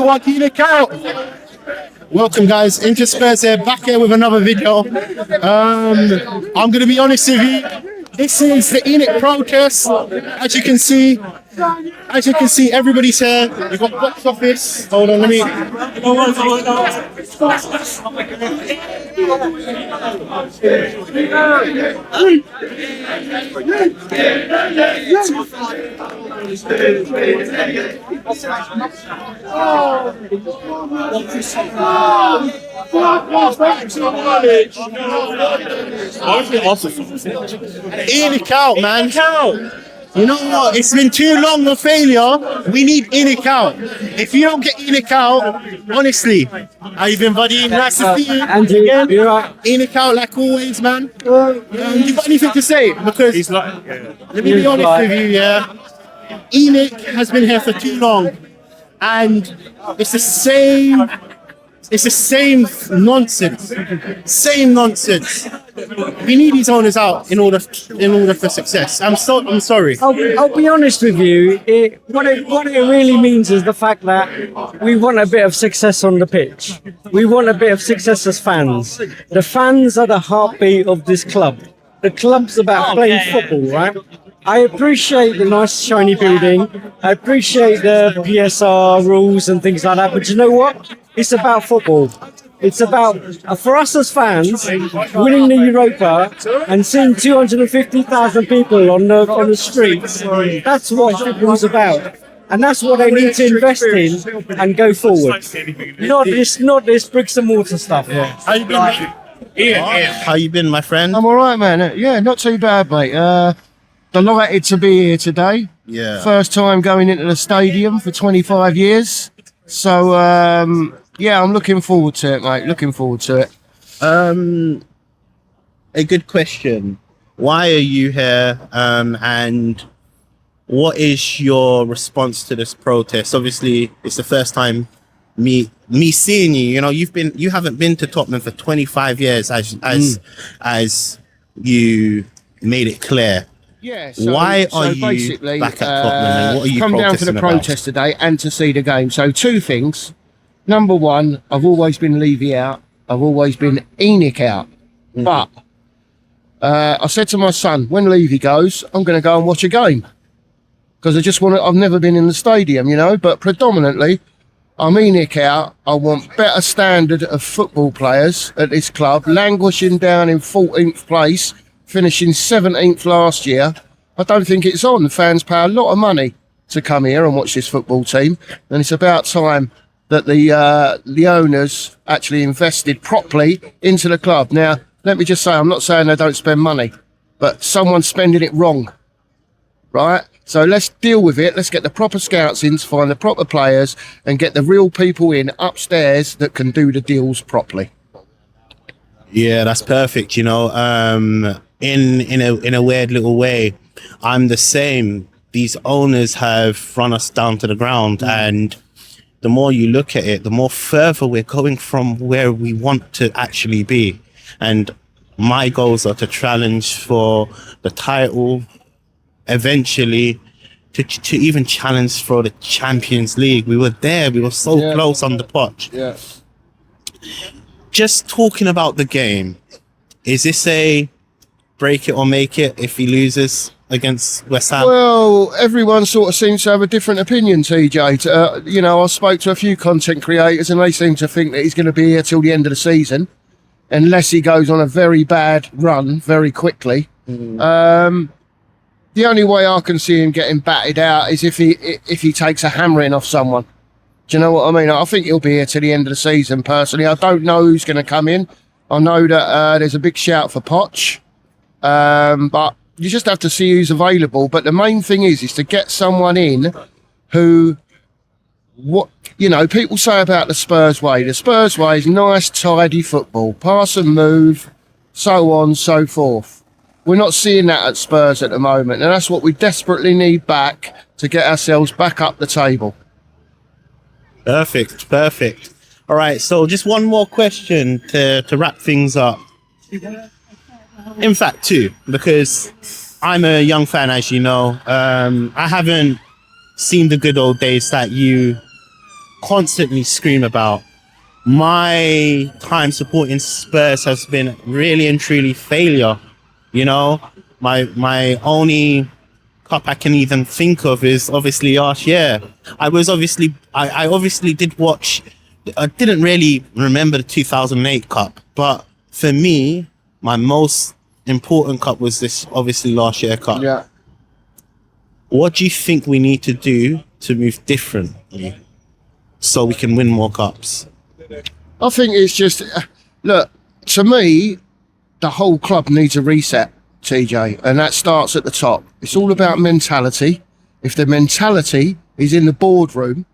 everyone, Enicout. Welcome guys, into Spurs here, back here with another video. I'm gonna be honest with you, this is the ENIC protest. As you can see, everybody's here. We've got box office. Hold on, let me. Enicout, man. You know what? It's been too long of failure. We need Enicout. If you don't get Enicout, honestly, how you been, buddy? Nice to see you. And again, you're right. Enicout, like always, man. You got anything to say? Because let me be honest with you, yeah. ENIC has been here for too long, and it's the same. It's the same nonsense. Same nonsense. We need these owners out in order for success. I'm sorry. I'll be honest with you. What it really means is the fact that we want a bit of success on the pitch. We want a bit of success as fans. The fans are the heartbeat of this club. The club's about playing football, right? I appreciate the nice shiny building. I appreciate the PSR rules and things like that. But you know what? It's about football. It's about, for us as fans, winning the Europa and seeing 250,000 people on the streets. That's what football's about. And that's what they need to invest in and go forward. Not this bricks and mortar stuff. Yeah. How you been, mate? Ian. How you been, my friend? I'm all right, man. Yeah, not too bad, mate. Delighted to be here today. Yeah. First time going into the stadium for 25 years. So, yeah, I'm looking forward to it, mate. Looking forward to it. A good question. Why are you here? And what is your response to this protest? Obviously, it's the first time me seeing you. You know, you haven't been to Tottenham for 25 years, as you made it clear. Yeah. Why are you back at Tottenham? And what are you come down for the protest today and to see the game. So two things. Number one, I've always been Levy out. I've always been ENIC out. But I said to my son, when Levy goes, I'm going to go and watch a game. Because I've never been in the stadium, you know, but predominantly I'm ENIC out. I want better standard of football players at this club, languishing down in 14th place, finishing 17th last year. I don't think it's on. Fans pay a lot of money to come here and watch this football team. And it's about time that the owners actually invested properly into the club. Now, let me just say, I'm not saying they don't spend money, but someone's spending it wrong, right? So let's deal with it. Let's get the proper scouts in to find the proper players and get the real people in upstairs that can do the deals properly. Yeah, that's perfect. You know, in a weird little way, I'm the same. These owners have run us down to the ground, and the more you look at it, the more further we're going from where we want to actually be. And my goals are to challenge for the title, eventually to even challenge for the Champions League. We were there. We were so close on the pitch. Yeah. Just talking about the game, is this a break it or make it if he loses against West Ham? Well, everyone sort of seems to have a different opinion, TJ. You know, I spoke to a few content creators and they seem to think that he's going to be here till the end of the season, unless he goes on a very bad run very quickly. The only way I can see him getting batted out is if he takes a hammering off someone. Do you know what I mean? I think he'll be here till the end of the season, personally. I don't know who's going to come in. I know that there's a big shout for Poch. But you just have to see who's available. But the main thing is to get someone in who, what you know, people say about the Spurs way. The Spurs way is nice, tidy football. Pass and move, so on, so forth. We're not seeing that at Spurs at the moment. And that's what we desperately need back to get ourselves back up the table. Perfect. All right, so just one more question to wrap things up. In fact, two, because I'm a young fan, as you know. I haven't seen the good old days that you constantly scream about. My time supporting Spurs has been really and truly failure. You know, my only cup I can even think of is obviously last year. I obviously did watch. I didn't really remember the 2008 cup, but for me, my most important cup was this obviously last year cup. Yeah. What do you think we need to do to move differently so we can win more cups? I think it's just, look, to me, the whole club needs a reset, TJ, and that starts at the top. It's all about mentality. If the mentality is in the boardroom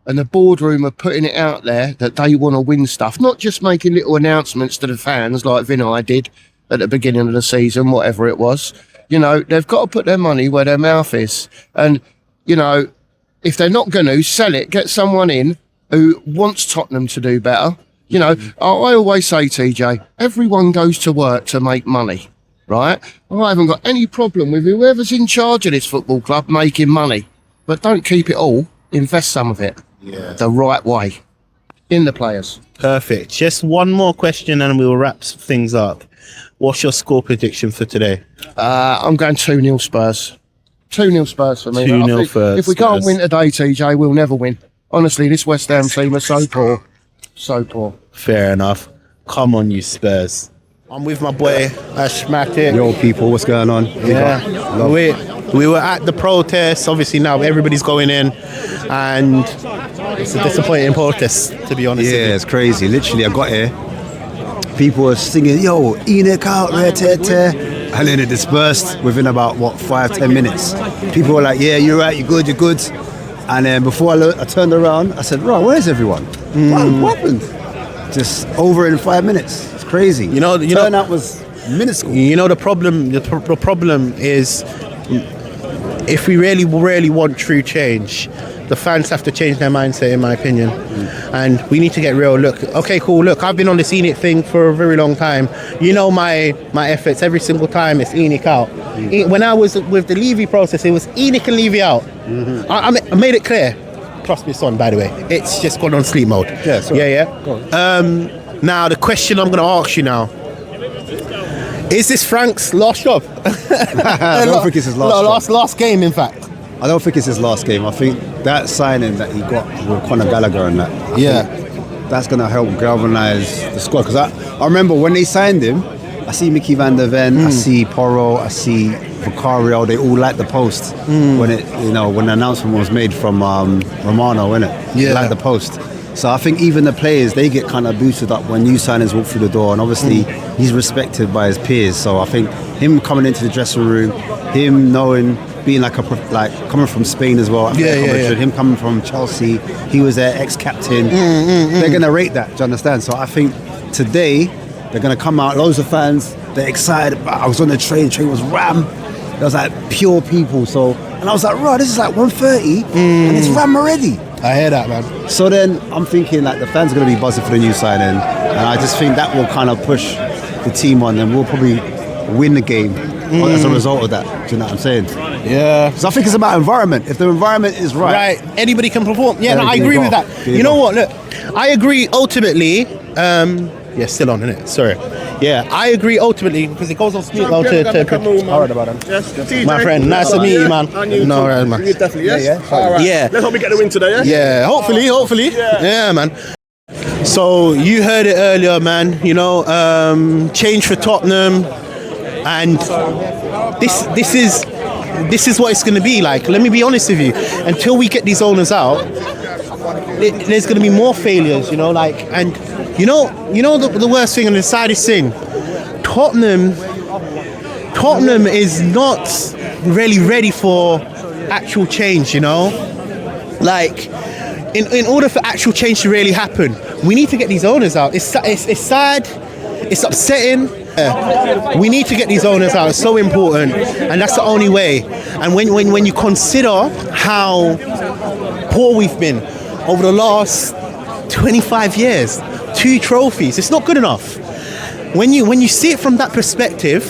and the boardroom are putting it out there that they want to win stuff, not just making little announcements to the fans like Vinay did at the beginning of the season, whatever it was, you know, they've got to put their money where their mouth is. And, you know, if they're not going to sell it, get someone in who wants Tottenham to do better. You know, I always say, TJ, everyone goes to work to make money, right? I haven't got any problem with whoever's in charge of this football club making money, but don't keep it all. Invest some of it the right way in the players. Perfect. Just one more question and we'll wrap things up. What's your score prediction for today? I'm going 2-0 Spurs. 2-0 Spurs for me. 2-0 for if we can't win today, TJ, we'll never win. Honestly, this West Ham team are so poor. So poor. Fair enough. Come on, you Spurs. I'm with my boy Ashmatic. Yo, people, what's going on? Yeah, we were at the protest. Obviously, now everybody's going in, and it's a disappointing protest, to be honest. Yeah, it's crazy. Literally, I got here. People were singing, "Yo, ENICOut, and then it dispersed within about 5-10 minutes. People were like, "Yeah, you're right, you're good, you're good." And then before I turned around, I said, "Right, where's everyone? What happened?" Just over in 5 minutes. It's crazy. You know, turnout was minuscule. You know, the problem is, if we really want true change, the fans have to change their mindset, in my opinion. And we need to get real. Look, okay, cool. Look, I've been on this ENIC thing for a very long time. You know my efforts every single time. It's ENIC out. When I was with the Levy process, it was ENIC and Levy out. I made it clear. Trust me, son, by the way. It's just gone on sleep mode. Yeah, sorry. Yeah. Now, the question I'm going to ask you now. Is this Frank's last job? I don't think it's his last job. Last game, in fact. I don't think it's his last game. I think that signing that he got with Conor Gallagher and that, I think that's going to help galvanise the squad. Because I remember when they signed him, I see Mickey van der Ven, I see Porro, I see Vicario. They all liked the post when the announcement was made from Romano, innit? Yeah. They liked the post. So I think even the players, they get kind of boosted up when new signings walk through the door, and obviously he's respected by his peers. So I think him coming into the dressing room, him knowing, being like coming from Spain as well. Him coming from Chelsea, he was their ex-captain. They're gonna rate that. Do you understand? So I think today they're gonna come out, loads of fans. They're excited. I was on the train was ram. There was like pure people. So and I was like, right, this is like 1:30 and it's ram already. I hear that, man. So then I'm thinking like the fans are going to be buzzing for the new signing, and I just think that will kind of push the team on, and we'll probably win the game as a result of that. Do you know what I'm saying? Yeah. So I think it's about environment. If the environment is right, anybody can perform. Yeah, no, I agree with that. You know what? Look, I agree ultimately. Still on, innit? Sorry. Yeah, I agree ultimately because it goes on speed now to alright about him. Yes, my friend, nice to meet you, man. No, right, man. Definitely, yes. Yeah. All right. Yeah. Let's hope we get the win today, yeah? Yeah, hopefully. Yeah, man. So you heard it earlier, man. You know, change for Tottenham, and this is what it's going to be like. Let me be honest with you. Until we get these owners out, there's going to be more failures. You know, and you know the worst thing and the saddest thing. Tottenham is not really ready for actual change. You know, like. In order for actual change to really happen, we need to get these owners out. It's sad, it's upsetting. We need to get these owners out. It's so important, and that's the only way. And when you consider how poor we've been over the last 25 years, 2 trophies, it's not good enough. When you see it from that perspective,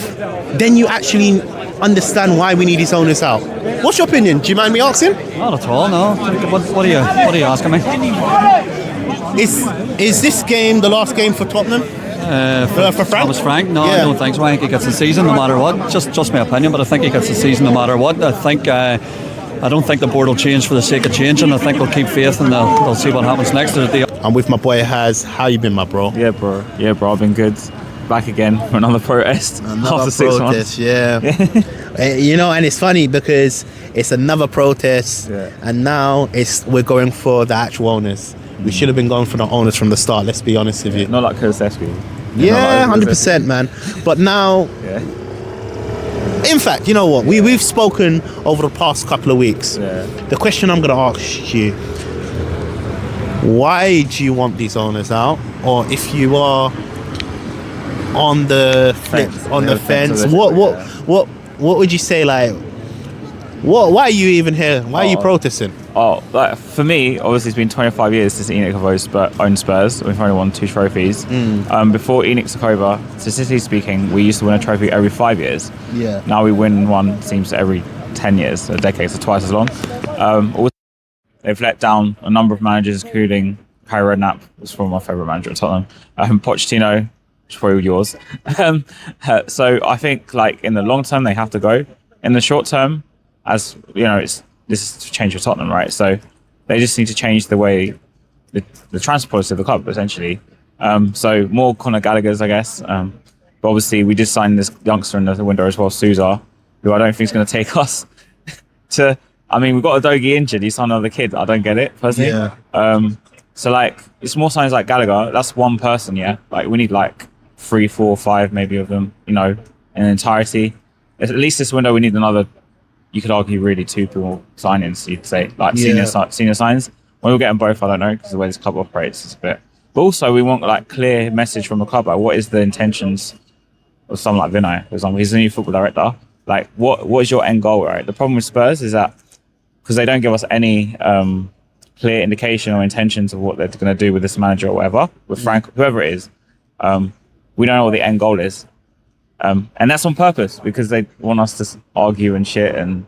then you actually understand why we need these owners out. What's your opinion? Do you mind me asking? Not at all, no. What are you asking me? Is this game the last game for Tottenham? For Frank? Thomas Frank? No, Yeah. I don't think so. I think he gets the season no matter what. Just my opinion, but I think he gets the season no matter what. I don't think the board will change for the sake of changing. I think they'll keep faith and they'll see what happens next. I'm with my boy Haz. How you been, my bro? Yeah, bro. I've been good. Back again for another protest. Another after 6 protest, months. yeah. You know, and it's funny because it's another protest, and now we're going for the actual owners. We should have been going for the owners from the start. Let's be honest with you. Not like Kulusevski. Yeah, 100%, man. But now, in fact, you know what? We've spoken over the past couple of weeks. Yeah. The question I'm going to ask you: why do you want these owners out? Or if you are on the fence, what would you say? Like, why are you even here? Why are you protesting? Oh, like for me, obviously it's been 25 years since ENIC owned Spurs. We've only won 2 trophies. Before ENIC took over, statistically speaking, we used to win a trophy every 5 years. Yeah. Now we win one, seems every 10 years, a decade, so twice as long. Also, they've let down a number of managers, including Harry Redknapp, who's probably my favourite manager at Tottenham. Pochettino, which is probably yours. So I think, like, in the long term, they have to go. In the short term, as you know, this is to change for Tottenham, right? So they just need to change the way the transfer policy of the club, essentially. So more Conor Gallagher's, I guess. But obviously, we did sign this youngster in the window as well, Sousa, who I don't think is going to take us to. I mean, we've got Udogie injured. He's another kid. I don't get it personally. Yeah. So like, it's more signs like Gallagher. That's one person, yeah. Like we need like 3, 4, 5 maybe of them, you know, in entirety. At least this window, we need another. You could argue really 2 people signings. You'd say like senior signs. When we'll get them both, I don't know, because the way this club operates is a bit. But also, we want like clear message from the club. Like, what is the intentions of someone like Vinay, for example? He's the new football director. Like, what is your end goal, right? The problem with Spurs is that because they don't give us any clear indication or intentions of what they're going to do with this manager or whatever, with Frank, whoever it is, we don't know what the end goal is. And that's on purpose because they want us to argue and shit. And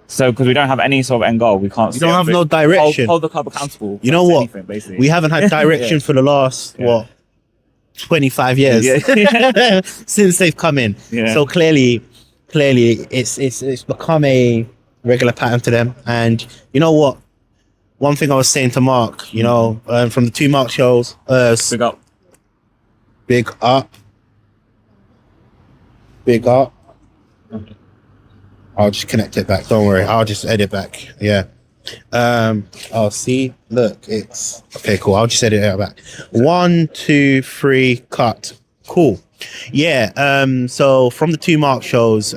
so because we don't have any sort of end goal, we can't. You don't have no direction. Hold the club accountable. You know what? Anything, basically. We haven't had direction for the last, 25 years since they've come in. Yeah. So clearly it's become a regular pattern to them. And you know what? One thing I was saying to Mark, you know, from the 2 Mark shows, big up. I'll just connect it back. Don't worry. I'll just edit back. Yeah. I'll see. Look, it's okay. Cool. I'll just edit it back. 1, 2, 3, cut. Cool. Yeah. So from the 2 Mark shows,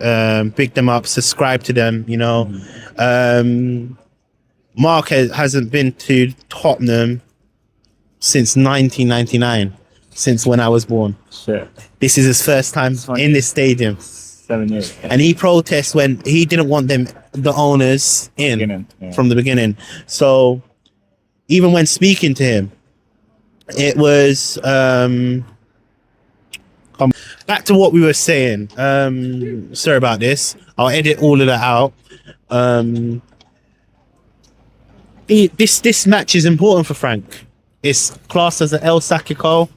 big them up. Subscribe to them. You know, Mark hasn't been to Tottenham since 1999. Since when I was born. Shit. This is his first time in this stadium. 7 years. And he protests when he didn't want the owners in from the beginning. So even when speaking to him, it was back to what we were saying. Sorry about this. I'll edit all of that out. This match is important for Frank. It's classed as an El Sacico.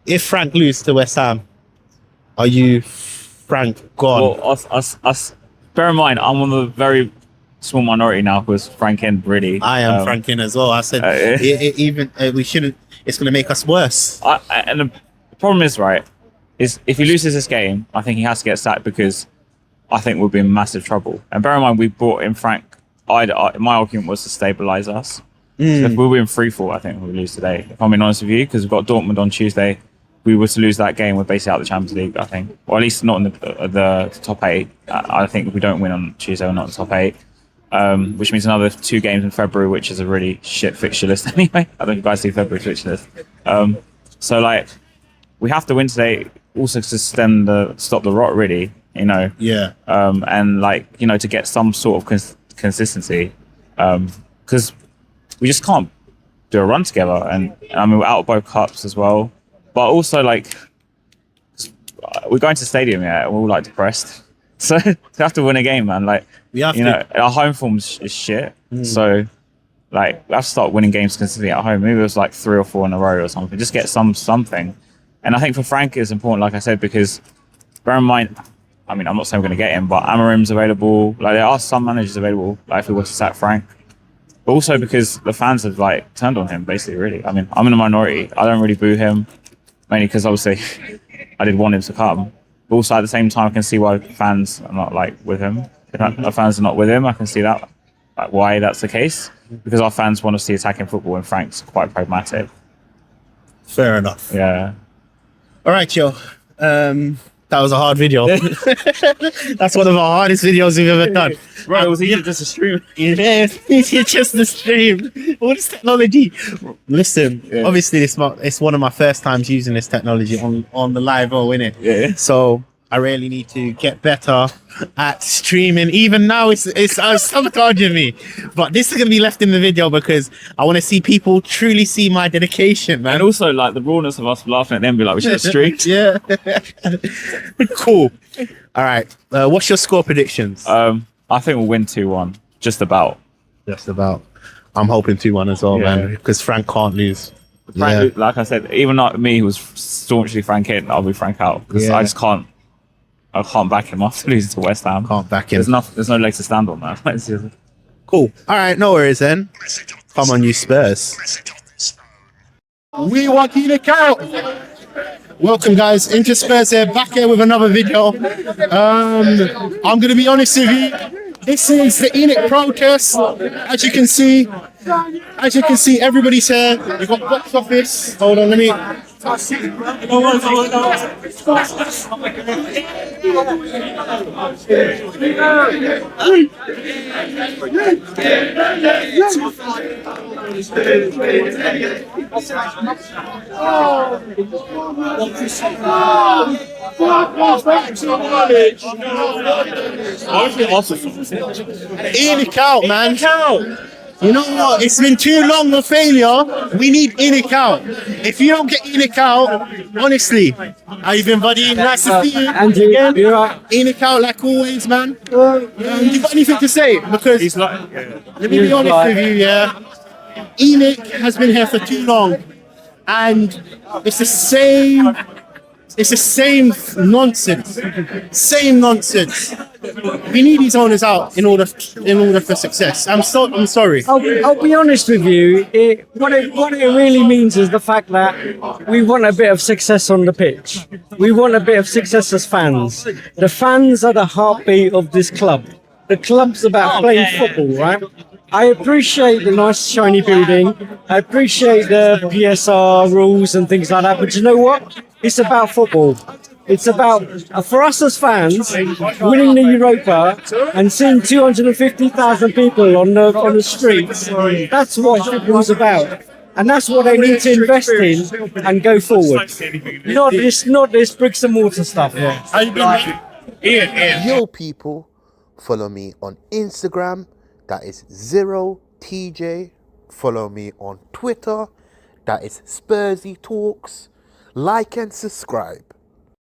If Frank loses to West Ham, are you Frank gone? Well, us. Bear in mind, I'm on the very small minority now because Frank in really. I am Frank in as well. I said we shouldn't. It's going to make us worse. And the problem is is if he loses this game, I think he has to get sacked because I think we'll be in massive trouble. And bear in mind, we brought in Frank. My argument was to stabilise us. So if we'll be in free fall, I think we'll lose today. If I'm being honest with you, because we've got Dortmund on Tuesday. We were to lose that game, we're basically out of the Champions League, I think. Or at least not in the top 8. I think if we don't win on Tuesday, we're not in the top 8. Which means another 2 games in February, which is a really shit fixture list anyway. I don't know if you guys see February fixture list. So, like, we have to win today also to stop the rot, really, you know. Yeah. And, like, you know, to get some sort of consistency. Because we just can't do a run together. And, I mean, we're out of both cups as well. But also, like, we're going to the stadium, and we're all, like, depressed. So we have to win a game, man. Like, We have you to. know, our home form is shit. So, like, we have to start winning games consistently at home. Maybe it was like 3 or 4 in a row or something. Just get something. And I think for Frank it's important, like I said, because bear in mind, I mean, I'm not saying we're going to get him, but Amarim's available. Like, there are some managers available, like if we were to sack Frank. But also because the fans have, like, turned on him, basically, really. I mean, I'm in a minority. I don't really boo him, mainly because, obviously, I did want him to come. But also, at the same time, I can see why fans are not, like, with him. If our fans are not with him, I can see that, like, why that's the case. Because our fans want to see attacking football, and Frank's quite pragmatic. Fair enough. Yeah. All right, yo. That was a hard video. That's one of our hardest videos we've ever done. Right, it was easier just to stream. Yeah, it's just the stream. All this technology. Listen, obviously, it's one of my first times using this technology on the live, innit? Yeah. So I really need to get better at streaming. Even now, it's sabotaging me. But this is gonna be left in the video because I want to see people truly see my dedication, man. And also, like, the rawness of us laughing at them, be like, we should have streamed. Yeah. Cool. All right. What's your score predictions? I think we'll win 2-1. Just about. Just about. I'm hoping 2-1 as well, Yeah. man, because Frank can't lose. Frank, like I said, even not me, who was staunchly Frank in, I'll be Frank out. Because I just can't. I can't back him after losing to West Ham. Can't back him. There's no legs to stand on now. Cool. All right, no worries then. Come on, you Spurs. We want Enicout. Welcome, guys. Into Spurs here, back here with another video. I'm going to be honest with you. This is the ENIC protest. As you can see, everybody's here. We've got box office. Hold on, let me. Enicout, man. You know what? It's been too long of failure. We need Enicout. If you don't get Enicout, honestly, how you been, buddy? Nice to see you. And you're right. Enicout, like always, man. You got anything to say? Because let me be honest with you, yeah. ENIC has been here for too long, and it's the same. It's the same nonsense. Same nonsense. We need these owners out in order for success. I'm sorry. I'll be honest with you. What it really means is the fact that we want a bit of success on the pitch. We want a bit of success as fans. The fans are the heartbeat of this club. The club's about playing football, right? I appreciate the nice shiny building. I appreciate the PSR rules and things like that. But you know what? It's about football. It's about, for us as fans, winning the Europa and seeing 250,000 people on the streets. That's what football's about. And that's what they need to invest in and go forward. Not this bricks and mortar stuff. Yo, people, follow me on Instagram. That is 0TJ. Follow me on Twitter. That is Spursy Talks. Like and subscribe.